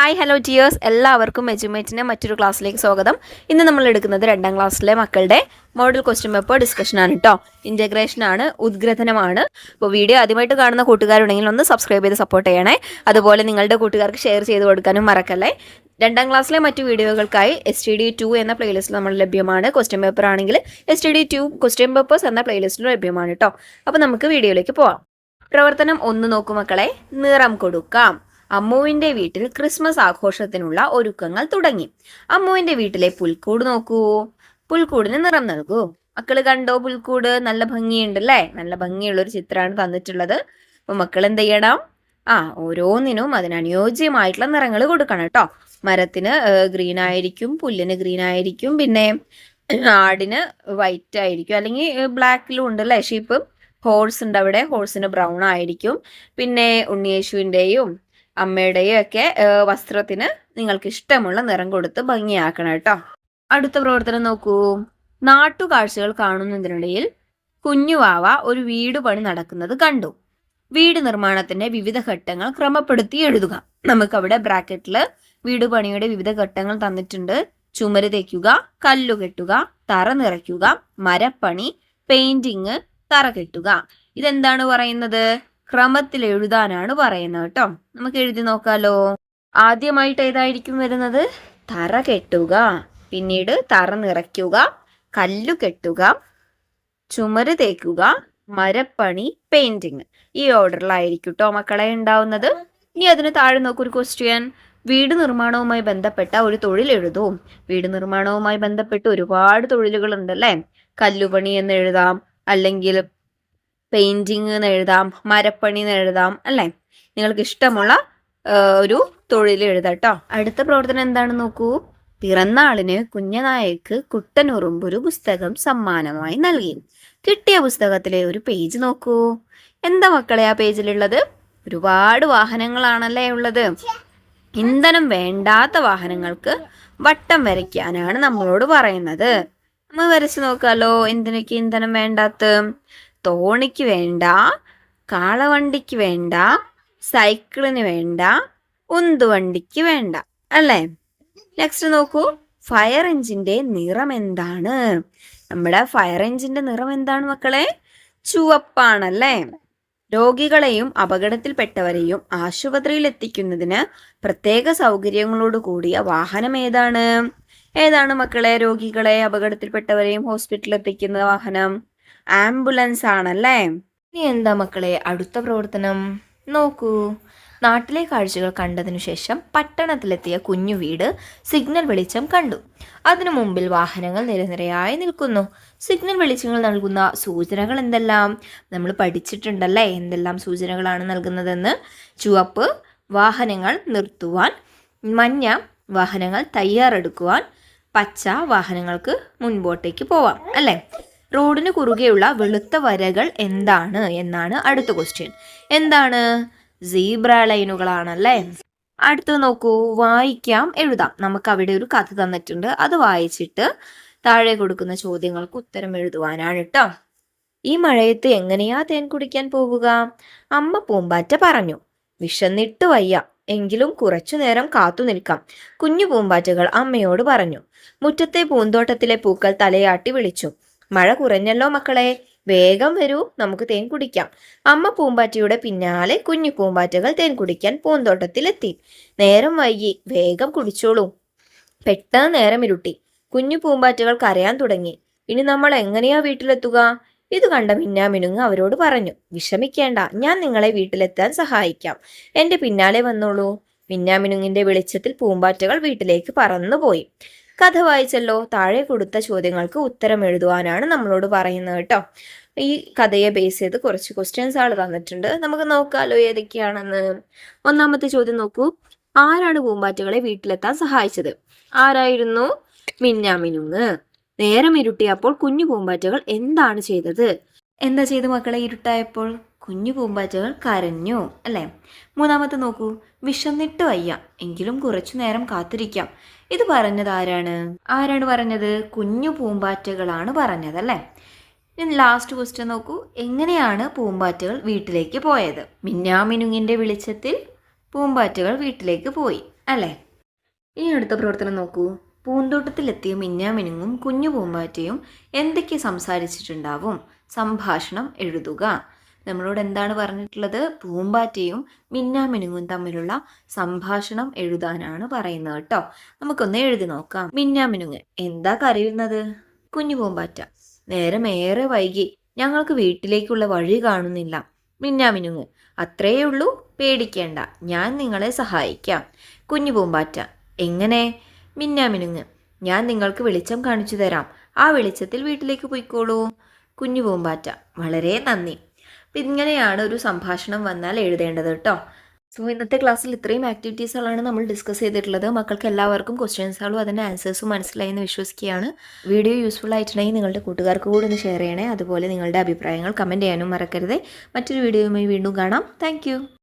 Hi hello dears, എല്ലാവർക്കും എജ്യുമേറ്റിൻ്റെ മറ്റൊരു ക്ലാസ്സിലേക്ക് സ്വാഗതം. ഇന്ന് നമ്മൾ എടുക്കുന്നത് 2ാം ക്ലാസ്സിലെ മക്കളുടെ മോഡൽ ക്വസ്റ്റ്യൻ പേപ്പർ ഡിസ്കഷനാണ് കേട്ടോ. ഇൻ്റഗ്രേഷനാണ്, ഉദ്ഗ്രഥനമാണ്. അപ്പോൾ വീഡിയോ ആദ്യമായിട്ട് കാണുന്ന കൂട്ടുകാരുണ്ടെങ്കിൽ ഒന്ന് സബ്സ്ക്രൈബ് ചെയ്ത് സപ്പോർട്ട് ചെയ്യണേ. അതുപോലെ നിങ്ങളുടെ കൂട്ടുകാർക്ക് ഷെയർ ചെയ്ത് കൊടുക്കാനും മറക്കല്ലേ. 2ാം ക്ലാസ്സിലെ മറ്റു വീഡിയോകൾക്കായി STD2 എന്ന പ്ലേലിസ്റ്റിൽ നമ്മൾ ലഭ്യമാണ്. ക്വസ്റ്റ്യൻ പേപ്പർ ആണെങ്കിൽ STD2 ക്വസ്റ്റ്യൻ പേപ്പേഴ്സ് എന്ന പ്ലേലിസ്റ്റിൽ ലഭ്യമാണ് കേട്ടോ. അപ്പോൾ നമുക്ക് വീഡിയോയിലേക്ക് പോവാം. പ്രവർത്തനം 1 നോക്കൂ മക്കളെ. നിറം കൊടുക്കാം. അമ്മുവിൻ്റെ വീട്ടിൽ ക്രിസ്മസ് ആഘോഷത്തിനുള്ള ഒരുക്കങ്ങൾ തുടങ്ങി. അമ്മുവിൻ്റെ വീട്ടിലെ പുൽക്കൂട് നോക്കൂ. പുൽക്കൂടിന് നിറം നൽകൂ. മക്കള് കണ്ടോ? പുൽക്കൂട് നല്ല ഭംഗിയുണ്ടല്ലേ. നല്ല ഭംഗിയുള്ളൊരു ചിത്രമാണ് തന്നിട്ടുള്ളത്. അപ്പൊ മക്കൾ എന്ത് ചെയ്യണം? ഓരോന്നിനും അതിനനുയോജ്യമായിട്ടുള്ള നിറങ്ങൾ കൊടുക്കണം കേട്ടോ. മരത്തിന് ഗ്രീൻ ആയിരിക്കും, പുല്ലിന് ഗ്രീൻ ആയിരിക്കും, പിന്നെ ആടിന് വൈറ്റ് ആയിരിക്കും, അല്ലെങ്കിൽ ബ്ലാക്കിലും ഉണ്ട് അല്ലേ ഷീപ്പ്. ഹോഴ്സ് ഉണ്ട് അവിടെ, ഹോഴ്സിന് ബ്രൗൺ ആയിരിക്കും. പിന്നെ ഉണ്ണിയേശുവിൻ്റെയും അമ്മയുടെയും ഒക്കെ വസ്ത്രത്തിന് നിങ്ങൾക്ക് ഇഷ്ടമുള്ള നിറം കൊടുത്ത് ഭംഗിയാക്കണം കേട്ടോ. അടുത്ത പ്രവർത്തനം നോക്കൂ. നാട്ടുകാഴ്ചകൾ കാണുന്നതിനിടയിൽ കുഞ്ഞുവാവ ഒരു വീട് പണി നടക്കുന്നത് കണ്ടു. വീട് നിർമ്മാണത്തിന്റെ വിവിധ ഘട്ടങ്ങൾ ക്രമപ്പെടുത്തി എഴുതുക. നമുക്കവിടെ ബ്രാക്കറ്റിൽ വീട് പണിയുടെ വിവിധ ഘട്ടങ്ങൾ തന്നിട്ടുണ്ട്. ചുമര് തേക്കുക, കല്ലു കെട്ടുക, തറ നിറയ്ക്കുക, മരപ്പണി, പെയിന്റിങ്, തറ കെട്ടുക. ഇതെന്താണ് പറയുന്നത്? ക്രമത്തിൽ എഴുതാനാണ് പറയുന്നത് കേട്ടോ. നമുക്ക് എഴുതി നോക്കാലോ. ആദ്യമായിട്ട് ഏതായിരിക്കും വരുന്നത്? തറ കെട്ടുക, പിന്നീട് തറ നിറയ്ക്കുക, കല്ലു കെട്ടുക, ചുമര് തേക്കുക, മരപ്പണി, പെയിന്റിങ്. ഈ ഓർഡറിലായിരിക്കും കേട്ടോ മക്കളെ ഉണ്ടാവുന്നത്. ഇനി അതിന് താഴെ നോക്കൊരു ക്വസ്റ്റ്യൻ. വീട് നിർമ്മാണവുമായി ബന്ധപ്പെട്ട ഒരു തൊഴിൽ എഴുതൂ. വീട് നിർമ്മാണവുമായി ബന്ധപ്പെട്ട് ഒരുപാട് തൊഴിലുകൾ ഉണ്ടല്ലേ. കല്ലുപണി എന്ന് എഴുതാം, അല്ലെങ്കിൽ പെയിന്റിങ് എന്ന് എഴുതാം, മരപ്പണി എന്ന് എഴുതാം അല്ലേ. നിങ്ങൾക്ക് ഇഷ്ടമുള്ള ഒരു തൊഴിൽ എഴുതാം കേട്ടോ. അടുത്ത പ്രവർത്തനം എന്താണെന്ന് നോക്കൂ. പിറന്നാളിന് കുഞ്ഞനായക്ക് കുട്ടനുറുമ്പൊരു പുസ്തകം സമ്മാനമായി നൽകി. കിട്ടിയ പുസ്തകത്തിലെ ഒരു പേജ് നോക്കൂ. എന്താ മക്കളെ ആ പേജിലുള്ളത്? ഒരുപാട് വാഹനങ്ങളാണല്ലേ ഉള്ളത്. ഇന്ധനം വേണ്ടാത്ത വാഹനങ്ങൾക്ക് വട്ടം വരയ്ക്കാനാണ് നമ്മളോട് പറയുന്നത്. നമ്മൾ വരച്ച് നോക്കാലോ. എന്തിനൊക്കെ ഇന്ധനം വേണ്ടാത്ത? തോണിക്ക് വേണ്ട, കാളവണ്ടിക്ക് വേണ്ട, സൈക്കിളിന് വേണ്ട, ഉന്തുവണ്ടിക്ക് വേണ്ട അല്ലേ. നെക്സ്റ്റ് നോക്കൂ. ഫയർ എഞ്ചിന്റെ നിറം എന്താണ്? നമ്മുടെ ഫയർ എഞ്ചിന്റെ നിറം എന്താണ് മക്കളെ? ചുവപ്പാണല്ലേ. രോഗികളെയും അപകടത്തിൽപ്പെട്ടവരെയും ആശുപത്രിയിൽ എത്തിക്കുന്നതിന് പ്രത്യേക സൗകര്യങ്ങളോട് കൂടിയ വാഹനം ഏതാണ്? ഏതാണ് മക്കളെ രോഗികളെ അപകടത്തിൽപ്പെട്ടവരെയും ഹോസ്പിറ്റലിൽ എത്തിക്കുന്ന വാഹനം? ആംബുലൻസ് ആണല്ലേ. ഇനി എന്താ മക്കളെ അടുത്ത പ്രവർത്തനം? നോക്കൂ. നാട്ടിലെ കാഴ്ചകൾ കണ്ടതിനു ശേഷം പട്ടണത്തിലെത്തിയ കുഞ്ഞു വീട് സിഗ്നൽ വെളിച്ചം കണ്ടു. അതിനു മുമ്പിൽ വാഹനങ്ങൾ നിരനിരയായി നിൽക്കുന്നു. സിഗ്നൽ വെളിച്ചങ്ങൾ നൽകുന്ന സൂചനകൾ എന്തെല്ലാം? നമ്മൾ പഠിച്ചിട്ടുണ്ടല്ലേ എന്തെല്ലാം സൂചനകളാണ് നൽകുന്നതെന്ന്. ചുവപ്പ് വാഹനങ്ങൾ നിർത്തുവാൻ, മഞ്ഞ വാഹനങ്ങൾ തയ്യാറെടുക്കുവാൻ, പച്ച വാഹനങ്ങൾക്ക് മുൻപോട്ടേക്ക് പോവാം അല്ലേ. റോഡിന് കുറുകെയുള്ള വെളുത്ത വരകൾ എന്താണ് എന്നാണ് അടുത്ത ക്വസ്റ്റ്യൻ. എന്താണ്? സീബ്ര ലൈനുകളാണല്ലേ. അടുത്ത് നോക്കൂ. വായിക്കാം, എഴുതാം. നമുക്ക് അവിടെ ഒരു കഥ തന്നിട്ടുണ്ട്. അത് വായിച്ചിട്ട് താഴെ കൊടുക്കുന്ന ചോദ്യങ്ങൾക്ക് ഉത്തരം എഴുതുവാനാണ് കേട്ടോ. ഈ മഴയത്ത് എങ്ങനെയാ തേൻ കുടിക്കാൻ പോവുക? അമ്മ പൂമ്പാറ്റ പറഞ്ഞു. വിശന്നിട്ട് വയ്യ, എങ്കിലും കുറച്ചു നേരം കാത്തു നിൽക്കാം, കുഞ്ഞു പൂമ്പാറ്റകൾ അമ്മയോട് പറഞ്ഞു. മുറ്റത്തെ പൂന്തോട്ടത്തിലെ പൂക്കൾ തലയാട്ടി വിളിച്ചു. മഴ കുറഞ്ഞല്ലോ മക്കളെ, വേഗം വരൂ, നമുക്ക് തേൻ കുടിക്കാം. അമ്മ പൂമ്പാറ്റയുടെ പിന്നാലെ കുഞ്ഞു പൂമ്പാറ്റകൾ തേൻ കുടിക്കാൻ പൂന്തോട്ടത്തിലെത്തി. നേരം വൈകി, വേഗം കുടിച്ചോളൂ. പെട്ടെന്ന് നേരം ഇരുട്ടി. കുഞ്ഞു പൂമ്പാറ്റകൾ കരയാൻ തുടങ്ങി. ഇനി നമ്മൾ എങ്ങനെയാ വീട്ടിലെത്തുക? ഇത് കണ്ട മിന്നാമിനുങ്ങ് അവരോട് പറഞ്ഞു. വിഷമിക്കേണ്ട, ഞാൻ നിങ്ങളെ വീട്ടിലെത്താൻ സഹായിക്കാം. എന്റെ പിന്നാലെ വന്നോളൂ. മിന്നാമിനുങ്ങിന്റെ വെളിച്ചത്തിൽ പൂമ്പാറ്റകൾ വീട്ടിലേക്ക് പറന്നുപോയി. കഥ വായിച്ചല്ലോ. താഴെ കൊടുത്ത ചോദ്യങ്ങൾക്ക് ഉത്തരം എഴുതുവാനാണ് നമ്മളോട് പറയുന്നത് കേട്ടോ. ഈ കഥയെ ബേസ് ചെയ്ത് കുറച്ച് ക്വസ്റ്റ്യൻസ് ആൾ തന്നിട്ടുണ്ട്. നമുക്ക് നോക്കാലോ ഏതൊക്കെയാണെന്ന്. ഒന്നാമത്തെ ചോദ്യം നോക്കൂ. ആരാണ് പൂമ്പാറ്റകളെ വീട്ടിലെത്താൻ സഹായിച്ചത്? ആരായിരുന്നു? മിന്നാമിനുങ്ങ്. നേരം ഇരുട്ടിയപ്പോൾ കുഞ്ഞു പൂമ്പാറ്റകൾ എന്താണ് ചെയ്തത്? എന്താ ചെയ്ത് മക്കളെ ഇരുട്ടായപ്പോൾ? കുഞ്ഞു പൂമ്പാറ്റകൾ കരഞ്ഞു അല്ലേ. മൂന്നാമത്തെ നോക്കൂ. വിശന്നിട്ട് വയ്യ, എങ്കിലും കുറച്ചു നേരം കാത്തിരിക്കാം. ഇത് പറഞ്ഞത് ആരാണ്? ആരാണ് പറഞ്ഞത്? കുഞ്ഞു പൂമ്പാറ്റകളാണ് പറഞ്ഞത് അല്ലേ. ഇനി ലാസ്റ്റ് ക്വസ്റ്റ്യൻ നോക്കൂ. എങ്ങനെയാണ് പൂമ്പാറ്റകൾ വീട്ടിലേക്ക് പോയത്? മിന്നാമിനുങ്ങിന്റെ വെളിച്ചത്തിൽ പൂമ്പാറ്റകൾ വീട്ടിലേക്ക് പോയി അല്ലേ? ഇനി അടുത്ത പ്രവർത്തനം നോക്കൂ. പൂന്തോട്ടത്തിലെത്തിയ മിന്നാമിനുങ്ങും കുഞ്ഞു പൂമ്പാറ്റയും എന്തൊക്കെ സംസാരിച്ചിട്ടുണ്ടാവും? സംഭാഷണം എഴുതുക. നമ്മളോട് എന്താണ് പറഞ്ഞിട്ടുള്ളത്? പൂമ്പാറ്റയും മിന്നാമിനുങ്ങും തമ്മിലുള്ള സംഭാഷണം എഴുതാനാണ് പറയുന്നത് കേട്ടോ. നമുക്കൊന്ന് എഴുതി നോക്കാം. മിന്നാമിനുങ്ങ്: എന്താ കരയുന്നത്? കുഞ്ഞു പൂമ്പാറ്റ: നേരം ഏറെ വൈകി, ഞങ്ങൾക്ക് വീട്ടിലേക്കുള്ള വഴി കാണുന്നില്ല. മിന്നാമിനുങ്ങ്: അത്രയേ ഉള്ളൂ, പേടിക്കേണ്ട, ഞാൻ നിങ്ങളെ സഹായിക്കാം. കുഞ്ഞു പൂമ്പാറ്റ: എങ്ങനെ? മിന്നാമിനുങ്ങ്: ഞാൻ നിങ്ങൾക്ക് വെളിച്ചം കാണിച്ചു തരാം. ആ വെളിച്ചത്തിൽ വീട്ടിലേക്ക് പോയിക്കോളൂ. കുഞ്ഞു പൂമ്പാറ്റ: വളരെ നന്ദി. അപ്പം ഇങ്ങനെയാണ് ഒരു സംഭാഷണം വന്നാൽ എഴുതേണ്ടത് കേട്ടോ. സോ ഇന്നത്തെ ക്ലാസ്സിൽ ഇത്രയും ആക്ടിവിറ്റീസുകളാണ് നമ്മൾ ഡിസ്കസ് ചെയ്തിട്ടുള്ളത്. മക്കൾക്ക് എല്ലാവർക്കും ക്വസ്റ്റ്യൻസുകളും അതിൻ്റെ ആൻസേഴ്സും മനസ്സിലായി എന്ന് വിശ്വസിക്കുകയാണ്. വീഡിയോ യൂസ്ഫുൾ ആയിട്ടുണ്ടെങ്കിൽ നിങ്ങളുടെ കൂട്ടുകാർക്ക് കൂടി ഒന്ന് ഷെയർ ചെയ്യണേ. അതുപോലെ നിങ്ങളുടെ അഭിപ്രായങ്ങൾ കമൻറ്റ് ചെയ്യാനും മറക്കരുത്. മറ്റൊരു വീഡിയോയുമായി വീണ്ടും കാണാം. താങ്ക്